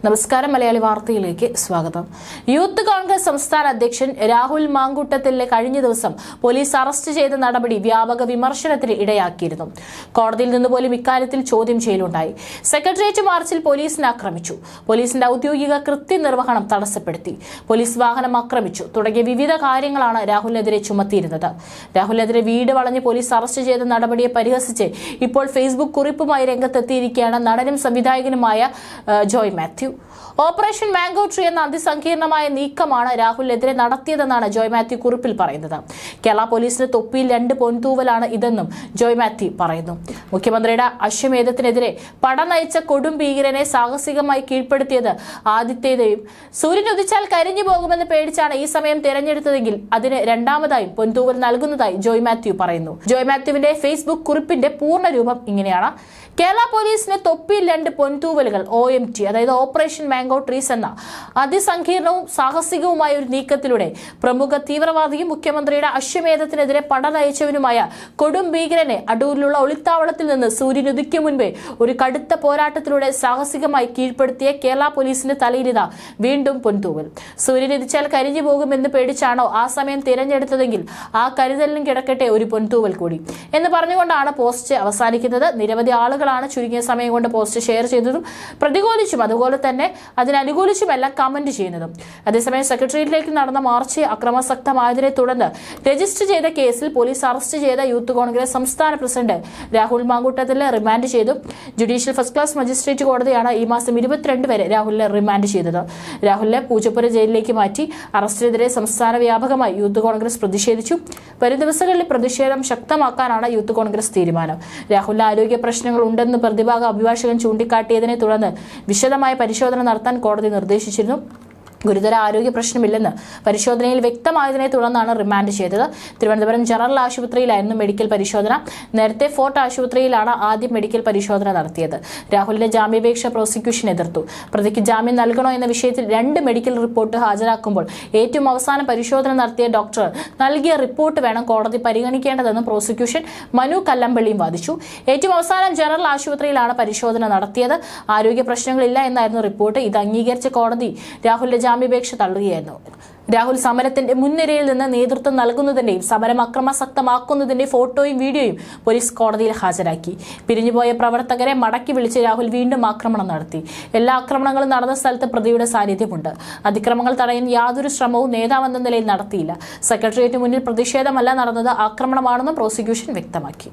നമസ്കാരം, മലയാളി വാർത്തയിലേക്ക് സ്വാഗതം. യൂത്ത് കോൺഗ്രസ് സംസ്ഥാന അധ്യക്ഷൻ രാഹുൽ മാങ്കൂട്ടത്തിലെ കഴിഞ്ഞ ദിവസം പോലീസ് അറസ്റ്റ് ചെയ്ത നടപടി വ്യാപക വിമർശനത്തിന് ഇടയാക്കിയിരുന്നു. കോടതിയിൽ നിന്ന് പോലും ഇക്കാര്യത്തിൽ ചോദ്യം ചെയ്യലുണ്ടായി. സെക്രട്ടേറിയറ്റ് മാർച്ചിൽ പോലീസിനെ ആക്രമിച്ചു, പോലീസിന്റെ ഔദ്യോഗിക കൃത്യനിർവഹണം തടസ്സപ്പെടുത്തി, പോലീസ് വാഹനം ആക്രമിച്ചു തുടങ്ങിയ വിവിധ കാര്യങ്ങളാണ് രാഹുലിനെതിരെ ചുമത്തിയിരുന്നത്. രാഹുലിനെതിരെ വീട് വളഞ്ഞ് പോലീസ് അറസ്റ്റ് ചെയ്ത നടപടിയെ പരിഹസിച്ച് ഇപ്പോൾ ഫേസ്ബുക്ക് കുറിപ്പുമായി രംഗത്തെത്തിയിരിക്കുകയാണ് നടനും സംവിധായകനുമായ Joy Mathew. Operation mango tree എന്ന അതിസങ്കീർണമായ നീക്കമാണ് രാഹുലിനെതിരെ നടത്തിയതെന്നാണ് ജോയ് മാത്യു കുറിപ്പിൽ പറയുന്നത്. കേരള പോലീസിന്റെ തൊപ്പിയിൽ 2 പൊൻതൂവലാണ് ഇതെന്നും ജോയ് മാത്യു പറയുന്നു. മുഖ്യമന്ത്രിയുടെ അശ്വമേധത്തിനെതിരെ പട നയിച്ച കൊടും ഭീകരനെ സാഹസികമായി കീഴ്പ്പെടുത്തിയത് ആദ്യത്തേതും സൂര്യൻ ഉദിച്ചാൽ കരിഞ്ഞു പോകുമെന്ന് പേടിച്ചാണ് ഈ സമയം തിരഞ്ഞെടുത്തതെങ്കിൽ അതിന് രണ്ടാമതായും പൊൻതൂവൽ നൽകുന്നതായി ജോയ് മാത്യു പറയുന്നു. ജോയ് മാത്യുവിന്റെ ഫേസ്ബുക്ക് കുറിപ്പിന്റെ പൂർണ്ണരൂപം ഇങ്ങനെയാണ്: കേരള പോലീസിന് തൊപ്പിയിൽ 2 പൊൻതൂവലുകൾ, OMT അതായത് ഓപ്പറേഷൻ മാംഗോ ട്രീസ് എന്ന അതിസങ്കീർണവും സാഹസികവുമായ ഒരു നീക്കത്തിലൂടെ പ്രമുഖ തീവ്രവാദിയും മുഖ്യമന്ത്രിയുടെ അശ്വമേധത്തിനെതിരെ പട നയിച്ചവനുമായ കൊടും ഭീകരനെ അടൂരിലുള്ള ഒളിത്താവളത്തിൽ നിന്ന് സൂര്യൻ ഉദിക്കും മുൻപേ ഒരു കടുത്ത പോരാട്ടത്തിലൂടെ സാഹസികമായി കീഴ്പ്പെടുത്തിയ കേരള പോലീസിന്റെ തലയിലിതാ വീണ്ടും പൊൻതൂവൽ. സൂര്യൻ ഉദിച്ചാൽ കരിഞ്ഞു പോകുമെന്ന് പേടിച്ചാണോ ആ സമയം തിരഞ്ഞെടുത്തതെങ്കിൽ ആ കരുതലിനും കിടക്കട്ടെ ഒരു പൊൻതൂവൽ കൂടി എന്ന് പറഞ്ഞുകൊണ്ടാണ് പോസ്റ്റ് അവസാനിക്കുന്നത്. നിരവധി ആളുകൾ ചുരുങ്ങിയ സമയം കൊണ്ട് പോസ്റ്റ് ഷെയർ ചെയ്തതും പ്രതികൂലിച്ചും അതുപോലെ തന്നെ അതിനനുകൂലിച്ചുമെല്ലാം കമന്റ് ചെയ്യുന്നതും. അതേസമയം സെക്രട്ടേറിയറ്റിലേക്ക് നടന്ന മാർച്ച് അക്രമാസക്തമായതിനെ തുടർന്ന് രജിസ്റ്റർ ചെയ്ത കേസിൽ പോലീസ് അറസ്റ്റ് ചെയ്ത യൂത്ത് കോൺഗ്രസ് സംസ്ഥാന പ്രസിഡന്റ് രാഹുൽ മാങ്കൂട്ടത്തിലെ റിമാൻഡ് ചെയ്തു. ജുഡീഷ്യൽ ഫസ്റ്റ് ക്ലാസ് മജിസ്ട്രേറ്റ് കോടതിയാണ് ഈ മാസം 22 വരെ രാഹുലിനെ റിമാൻഡ് ചെയ്തത്. രാഹുലിനെ പൂജപ്പുര ജയിലിലേക്ക് മാറ്റി. അറസ്റ്റിനെതിരെ സംസ്ഥാന വ്യാപകമായി യൂത്ത് കോൺഗ്രസ് പ്രതിഷേധിച്ചു. വരും ദിവസങ്ങളിൽ പ്രതിഷേധം ശക്തമാക്കാനാണ് യൂത്ത് കോൺഗ്രസ് തീരുമാനം. രാഹുലിന് ആരോഗ്യ പ്രശ്നങ്ങൾ ഉണ്ടെന്ന് പ്രതിഭാഗ അഭിഭാഷകൻ ചൂണ്ടിക്കാട്ടിയതിനെ തുടർന്ന് വിശദമായ പരിശോധന നടത്താൻ കോടതി നിർദ്ദേശിച്ചിരുന്നു. ഗുരുതര ആരോഗ്യ പ്രശ്നമില്ലെന്ന് പരിശോധനയിൽ വ്യക്തമായതിനെ തുടർന്നാണ് റിമാൻഡ് ചെയ്തത്. തിരുവനന്തപുരം ജനറൽ ആശുപത്രിയിലായിരുന്നു മെഡിക്കൽ പരിശോധന. നേരത്തെ ഫോർട്ട് ആശുപത്രിയിലാണ് ആദ്യം മെഡിക്കൽ പരിശോധന നടത്തിയത്. രാഹുലിന്റെ ജാമ്യാപേക്ഷ പ്രോസിക്യൂഷൻ എതിർത്തു. പ്രതിക്ക് ജാമ്യം നൽകണോ എന്ന വിഷയത്തിൽ 2 മെഡിക്കൽ റിപ്പോർട്ട് ഹാജരാക്കുമ്പോൾ ഏറ്റവും അവസാനം പരിശോധന നടത്തിയ ഡോക്ടർ നൽകിയ റിപ്പോർട്ട് വേണം കോടതി പരിഗണിക്കേണ്ടതെന്ന് പ്രോസിക്യൂഷൻ മനു കല്ലമ്പള്ളിയും വാദിച്ചു. ഏറ്റവും അവസാനം ജനറൽ ആശുപത്രിയിലാണ് പരിശോധന നടത്തിയത്. ആരോഗ്യ പ്രശ്നങ്ങളില്ല എന്നായിരുന്നു റിപ്പോർട്ട്. ഇത് അംഗീകരിച്ച കോടതി രാഹുലിന്റെ ജാമ്യാപേക്ഷ തള്ളുകയായിരുന്നു. രാഹുൽ സമരത്തിന്റെ മുൻനിരയിൽ നിന്ന് നേതൃത്വം നൽകുന്നതിന്റെയും സമരം അക്രമാസക്തമാക്കുന്നതിന്റെ ഫോട്ടോയും വീഡിയോയും പോലീസ് കോടതിയിൽ ഹാജരാക്കി. പിരിഞ്ഞുപോയ പ്രവർത്തകരെ മടക്കി വിളിച്ച് രാഹുൽ വീണ്ടും ആക്രമണം നടത്തി. എല്ലാ ആക്രമണങ്ങളും നടന്ന സ്ഥലത്ത് പ്രതിയുടെ സാന്നിധ്യമുണ്ട്. അതിക്രമങ്ങൾ തടയാൻ യാതൊരു ശ്രമവും നേതാവെന്ന നിലയിൽ നടത്തിയില്ല. സെക്രട്ടേറിയറ്റിന് മുന്നിൽ പ്രതിഷേധമല്ല നടന്നത്, ആക്രമണമാണെന്നും പ്രോസിക്യൂഷൻ വ്യക്തമാക്കി.